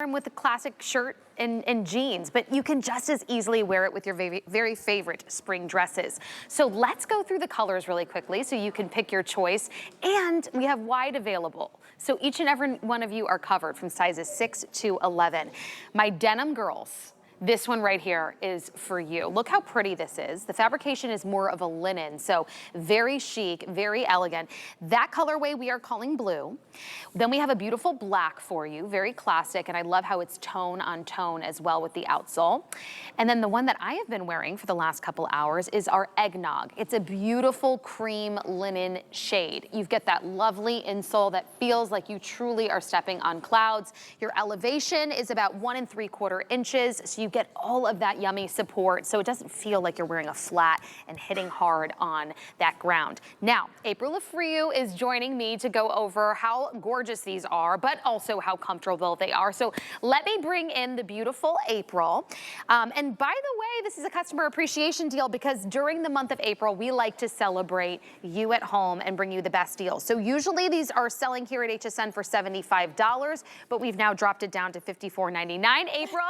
with a classic shirt and jeans, but you can just as easily wear it with your very favorite spring dresses. So let's go through the colors really quickly so you can pick your choice, and we have wide available. So each and every one of you are covered from sizes 6 to 11. My denim girls, this one right here is for you. Look how pretty this is. The fabrication is more of a linen, so very chic, very elegant. That colorway we are calling blue. Then we have a beautiful black for you, very classic, and I love how it's tone on tone as well with the outsole. And then the one that I have been wearing for the last couple hours is our eggnog. It's a beautiful cream linen shade. You get that lovely insole that feels like you truly are stepping on clouds. Your elevation is about 1 3/4 inches, so you get all of that yummy support, so it doesn't feel like you're wearing a flat and hitting hard on that ground. Now, April LaFrew is joining me to go over how gorgeous these are, but also how comfortable they are. So let me bring in the beautiful April. And by the way, this is a customer appreciation deal because during the month of April, we like to celebrate you at home and bring you the best deals. So usually these are selling here at HSN for $75, but we've now dropped it down to $54.99. April,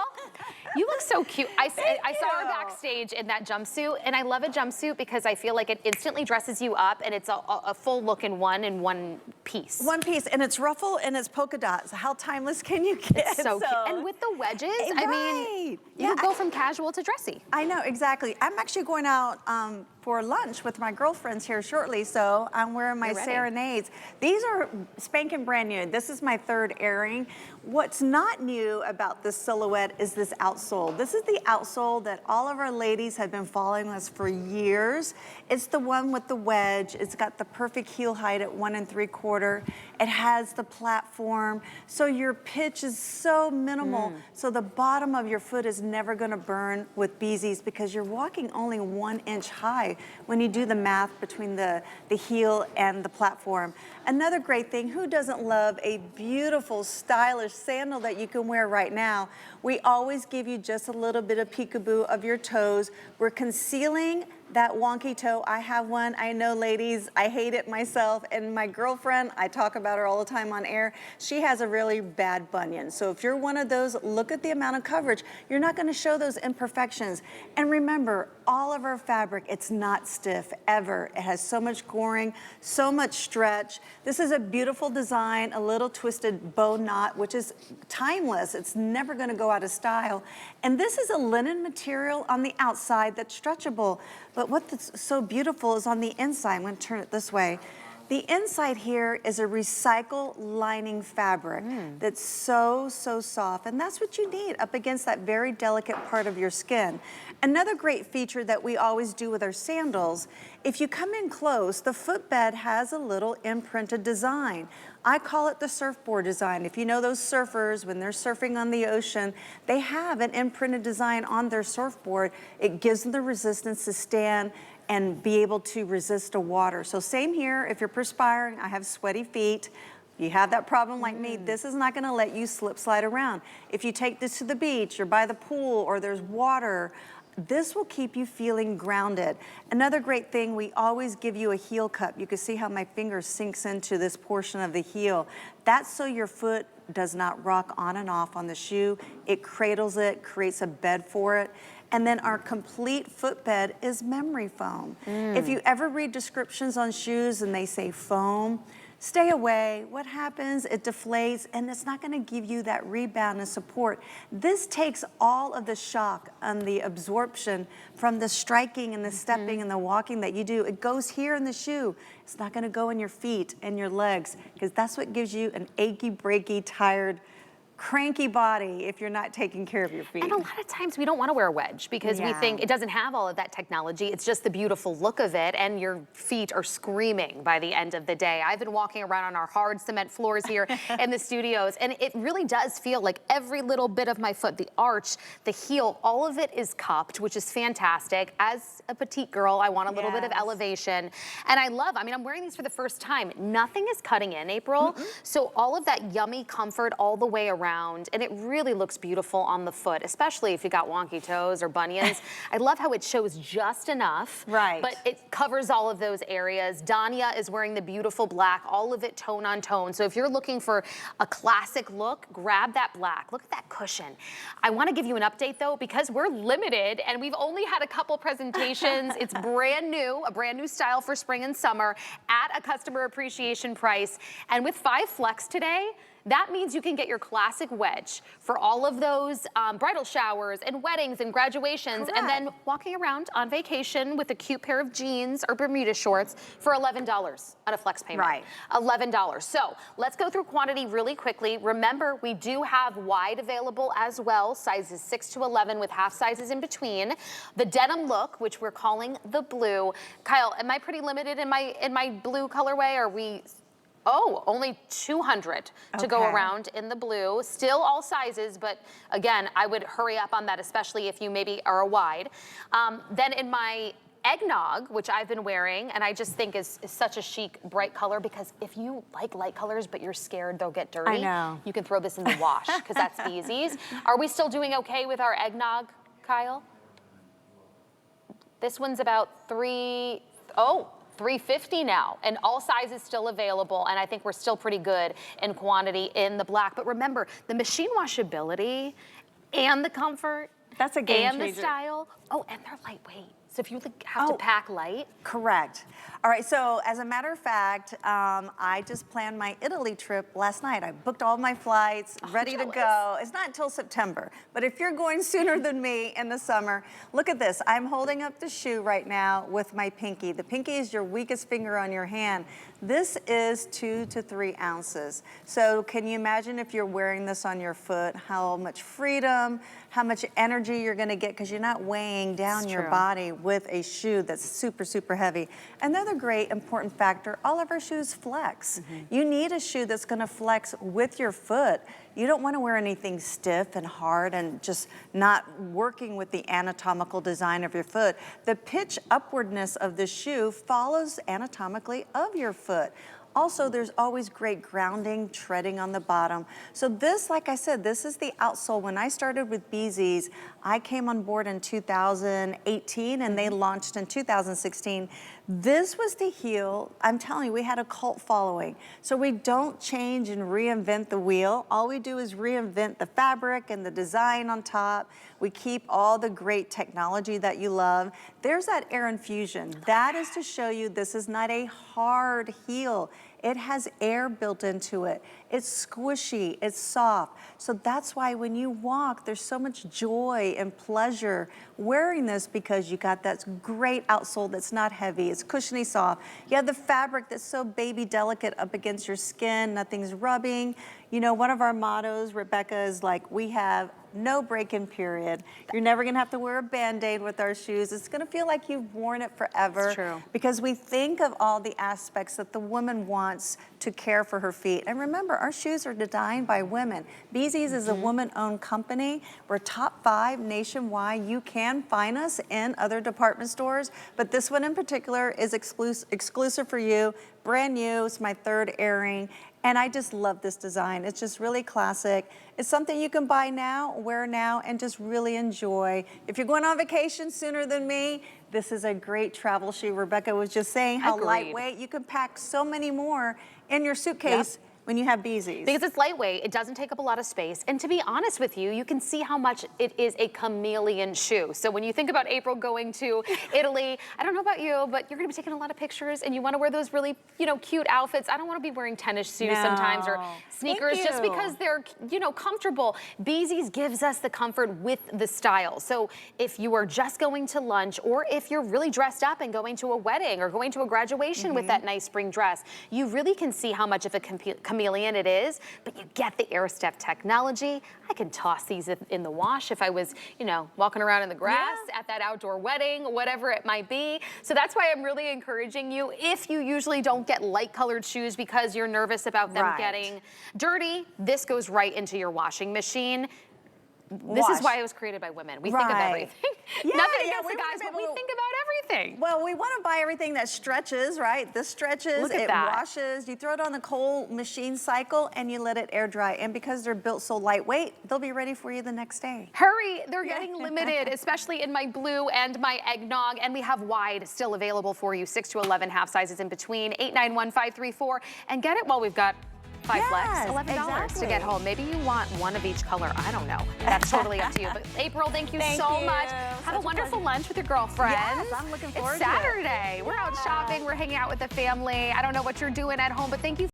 you look so cute. I saw her backstage in that jumpsuit, and I love a jumpsuit because I feel like it instantly dresses you up, and it's a full look in one piece. One piece, and it's ruffle and it's polka dots. How timeless can you get? It's so cute. And with the wedges, I mean, you could go from casual to dressy. I know, exactly. I'm actually going out for lunch with my girlfriends here shortly, so I'm wearing my Serenades. These are spanking brand new. This is my third airing. What's not new about this silhouette is this outsole. This is the outsole that all of our ladies have been following us for years. It's the one with the wedge. It's got the perfect heel height at 1 3/4. It has the platform, so your pitch is so minimal. So the bottom of your foot is never gonna burn with BZees because you're walking only 1 inch high when you do the math between the heel and the platform. Another great thing, who doesn't love a beautiful, stylish sandal that you can wear right now? We always give you just a little bit of peekaboo of your toes. We're concealing that wonky toe. I have one. I know, ladies, I hate it myself. And my girlfriend, I talk about her all the time on air, she has a really bad bunion. So if you're one of those, look at the amount of coverage. You're not gonna show those imperfections. And remember, all of our fabric, it's not stiff, ever. It has so much goring, so much stretch. This is a beautiful design, a little twisted bow knot, which is timeless. It's never gonna go out of style. And this is a linen material on the outside that's stretchable. But what's so beautiful is on the inside. I'm gonna turn it this way. The inside here is a recycle lining fabric that's so soft, and that's what you need up against that very delicate part of your skin. Another great feature that we always do with our sandals, if you come in close, the footbed has a little imprinted design. I call it the surfboard design. If you know those surfers, when they're surfing on the ocean, they have an imprinted design on their surfboard. It gives them the resistance to stand and be able to resist the water. So same here, if you're perspiring, I have sweaty feet, you have that problem like me, this is not gonna let you slip slide around. If you take this to the beach or by the pool or there's water, this will keep you feeling grounded. Another great thing, we always give you a heel cup. You can see how my finger sinks into this portion of the heel. That's so your foot does not rock on and off on the shoe. It cradles it, creates a bed for it. And then our complete footbed is memory foam. If you ever read descriptions on shoes and they say foam, stay away. What happens? It deflates and it's not gonna give you that rebound and support. This takes all of the shock and the absorption from the striking and the stepping and the walking that you do. It goes here in the shoe. It's not gonna go in your feet and your legs because that's what gives you an achy, breaky, tired, cranky body if you're not taking care of your feet. And a lot of times we don't want to wear a wedge because we think it doesn't have all of that technology. It's just the beautiful look of it, and your feet are screaming by the end of the day. I've been walking around on our hard cement floors here in the studios, and it really does feel like every little bit of my foot, the arch, the heel, all of it is cupped, which is fantastic. As a petite girl, I want a little bit of elevation. And I love, I mean, I'm wearing these for the first time. Nothing is cutting in, April. So all of that yummy comfort all the way around around, and it really looks beautiful on the foot, especially if you got wonky toes or bunions. I love how it shows just enough, right, but it covers all of those areas. Danya is wearing the beautiful black, all of it tone on tone. So if you're looking for a classic look, grab that black. Look at that cushion. I want to give you an update though, because we're limited and we've only had a couple presentations. It's brand new, a brand new style for spring and summer at a customer appreciation price. And with 5 flex today, that means you can get your classic wedge for all of those bridal showers and weddings and graduations. Correct. And then walking around on vacation with a cute pair of jeans or Bermuda shorts for $11 on a flex payment. Right. $11. So let's go through quantity really quickly. Remember, we do have wide available as well, sizes 6 to 11 with half sizes in between. The denim look, which we're calling the blue. Kyle, am I pretty limited in my blue colorway? Are we? Oh, only 200 to go around in the blue. Still all sizes, but again, I would hurry up on that, especially if you maybe are a wide. Then in my eggnog, which I've been wearing, and I just think is such a chic, bright color, because if you like light colors, but you're scared they'll get dirty, I know. You can throw this in the wash, because that's BZees. Are we still doing okay with our eggnog, Kyle? This one's about $350 now, and all sizes still available, and I think we're still pretty good in quantity in the black. But remember, the machine washability and the comfort, that's a game changer. And the style, and they're lightweight. So if you have to pack light. Correct. All right, so as a matter of fact, I just planned my Italy trip last night. I booked all my flights, ready to go. It's not until September, but if you're going sooner than me in the summer, look at this. I'm holding up the shoe right now with my pinky. The pinky is your weakest finger on your hand. This is 2 to 3 ounces. So can you imagine if you're wearing this on your foot, how much freedom, how much energy you're gonna get, because you're not weighing down your body with a shoe that's super, super heavy. Another great important factor, all of our shoes flex. You need a shoe that's gonna flex with your foot. You don't wanna wear anything stiff and hard and just not working with the anatomical design of your foot. The pitch upwardness of the shoe follows anatomically of your foot. Also, there's always great grounding, treading on the bottom. So this, like I said, this is the outsole. When I started with BZees, I came on board in 2018 and they launched in 2016. This was the heel. I'm telling you, we had a cult following. So we don't change and reinvent the wheel. All we do is reinvent the fabric and the design on top. We keep all the great technology that you love. There's that air infusion. That is to show you this is not a hard heel. It has air built into it. It's squishy, it's soft. So that's why when you walk, there's so much joy and pleasure wearing this, because you got that great outsole that's not heavy, it's cushiony soft. You have the fabric that's so baby delicate up against your skin, nothing's rubbing. You know, one of our mottos, Rebecca, is like, we have no break-in period. You're never gonna have to wear a Band-Aid with our shoes. It's gonna feel like you've worn it forever. It's true. Because we think of all the aspects that the woman wants to care for her feet. And remember, our shoes are designed by women. BZees is a woman-owned company. We're top 5 nationwide. You can find us in other department stores, but this one in particular is exclusive for you. Brand new, it's my 3rd airing. And I just love this design. It's just really classic. It's something you can buy now, wear now, and just really enjoy. If you're going on vacation sooner than me, this is a great travel shoe. Rebecca was just saying how lightweight. You can pack so many more in your suitcase when you have BZees. Because it's lightweight, it doesn't take up a lot of space. And to be honest with you, you can see how much it is a chameleon shoe. So when you think about April going to Italy, I don't know about you, but you're gonna be taking a lot of pictures and you wanna wear those really, cute outfits. I don't wanna be wearing tennis shoes sometimes or sneakers just because they're, comfortable. BZees gives us the comfort with the style. So if you are just going to lunch, or if you're really dressed up and going to a wedding or going to a graduation with that nice spring dress, you really can see how much of a chameleon it is, but you get the air step technology. I can toss these in the wash if I was, walking around in the grass at that outdoor wedding, whatever it might be. So that's why I'm really encouraging you, if you usually don't get light colored shoes because you're nervous about them getting dirty, this goes right into your washing machine. This is why it was created by women. We think of everything. Yeah, Nothing against the guys, but we think about everything. Well, we want to buy everything that stretches, right? This stretches, it washes. You throw it on the cold machine cycle and you let it air dry. And because they're built so lightweight, they'll be ready for you the next day. Hurry, they're getting limited, especially in my blue and my eggnog. And we have wide still available for you, 6 to 11 half sizes in between, 891-534. And get it while we've got 5 flex, $11 to get home. Maybe you want one of each color. I don't know. That's totally up to you. But April, thank you so much. Have a wonderful lunch with your girlfriends. Yes, I'm looking forward to it. It's Saturday. We're out shopping. We're hanging out with the family. I don't know what you're doing at home, but thank you.